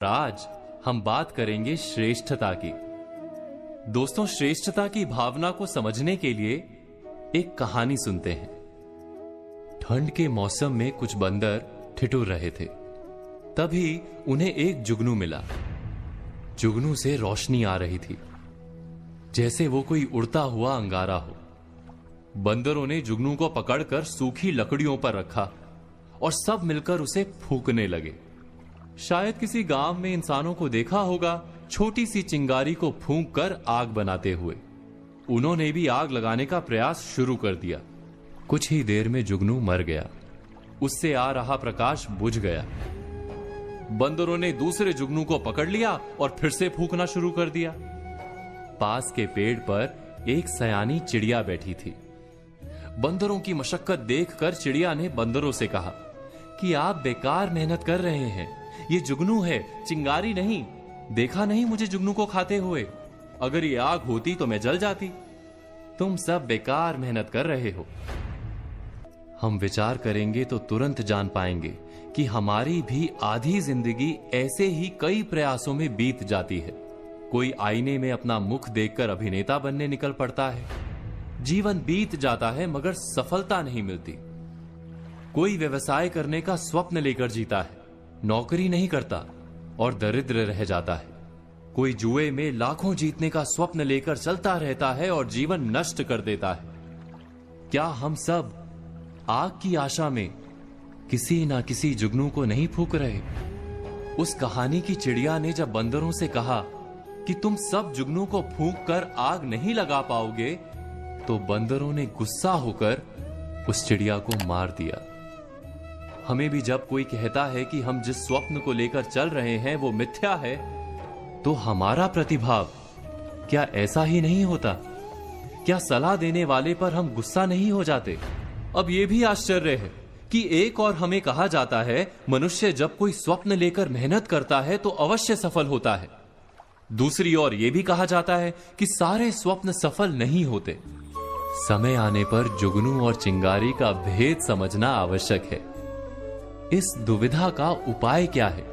आज हम बात करेंगे श्रेष्ठता की। दोस्तों, श्रेष्ठता की भावना को समझने के लिए एक कहानी सुनते हैं। ठंड के मौसम में कुछ बंदर ठिठुर रहे थे। तभी उन्हें एक जुगनू मिला। जुगनू से रोशनी आ रही थी, जैसे वो कोई उड़ता हुआ अंगारा हो। बंदरों ने जुगनू को पकड़कर सूखी लकड़ियों पर रखा और सब मिलकर उसे फूंकने लगे। शायद किसी गांव में इंसानों को देखा होगा छोटी सी चिंगारी को फूंक कर आग बनाते हुए। उन्होंने भी आग लगाने का प्रयास शुरू कर दिया। कुछ ही देर में जुगनू मर गया। उससे आ रहा प्रकाश बुझ गया। बंदरों ने दूसरे जुगनू को पकड़ लिया और फिर से फूंकना शुरू कर दिया। पास के पेड़ पर एक सयानी चिड़िया बैठी थी। बंदरों की मशक्कत देखकर चिड़िया ने बंदरों से कहा कि आप बेकार मेहनत कर रहे हैं। ये जुगनू है, चिंगारी नहीं। देखा नहीं मुझे जुगनू को खाते हुए? अगर ये आग होती तो मैं जल जाती। तुम सब बेकार मेहनत कर रहे हो। हम विचार करेंगे तो तुरंत जान पाएंगे कि हमारी भी आधी जिंदगी ऐसे ही कई प्रयासों में बीत जाती है। कोई आईने में अपना मुख देखकर अभिनेता बनने निकल पड़ता है। जीवन बीत जाता है मगर सफलता नहीं मिलती। कोई व्यवसाय करने का स्वप्न लेकर जीता है, नौकरी नहीं करता और दरिद्र रह जाता है। कोई जुए में लाखों जीतने का स्वप्न लेकर चलता रहता है और जीवन नष्ट कर देता है। क्या हम सब आग की आशा में किसी ना किसी जुगनू को नहीं फूंक रहे? उस कहानी की चिड़िया ने जब बंदरों से कहा कि तुम सब जुगनू को फूंक कर आग नहीं लगा पाओगे, तो बंदरों ने गुस्सा होकर उस चिड़िया को मार दिया। हमें भी जब कोई कहता है कि हम जिस स्वप्न को लेकर चल रहे हैं वो मिथ्या है, तो हमारा प्रतिभाव क्या ऐसा ही नहीं होता? क्या सलाह देने वाले पर हम गुस्सा नहीं हो जाते? अब यह भी आश्चर्य है कि एक और हमें कहा जाता है मनुष्य जब कोई स्वप्न लेकर मेहनत करता है तो अवश्य सफल होता है। दूसरी ओर यह भी कहा जाता है कि सारे स्वप्न सफल नहीं होते। समय आने पर जुगनू और चिंगारी का भेद समझना आवश्यक है। इस दुविधा का उपाय क्या है?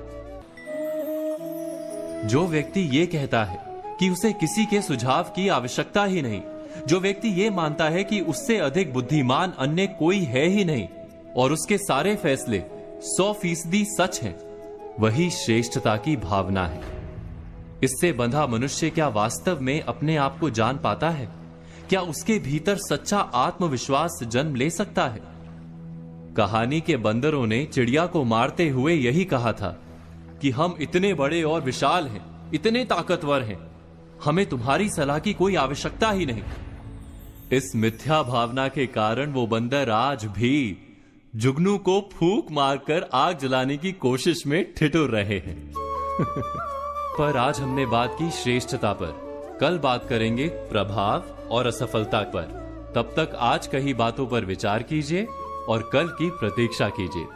जो व्यक्ति ये कहता है कि उसे किसी के सुझाव की आवश्यकता ही नहीं, जो व्यक्ति ये मानता है कि उससे अधिक बुद्धिमान अन्य कोई है ही नहीं और उसके सारे फैसले 100% सच हैं, वही श्रेष्ठता की भावना है। इससे बंधा मनुष्य क्या वास्तव में अपने आप को जान पाता है? क्या उसके भीतर सच्चा आत्मविश्वास जन्म ले सकता है? कहानी के बंदरों ने चिड़िया को मारते हुए यही कहा था कि हम इतने बड़े और विशाल हैं, इतने ताकतवर हैं, हमें तुम्हारी सलाह की कोई आवश्यकता ही नहीं। इस मिथ्या भावना के कारण वो बंदर आज भी जुगनू को फूंक मारकर आग जलाने की कोशिश में ठिठुर रहे हैं। पर आज हमने बात की श्रेष्ठता पर, कल बात करेंगे प्रभाव और असफलता पर। तब तक आज कही बातों पर विचार कीजिए और कल की प्रतीक्षा कीजिए।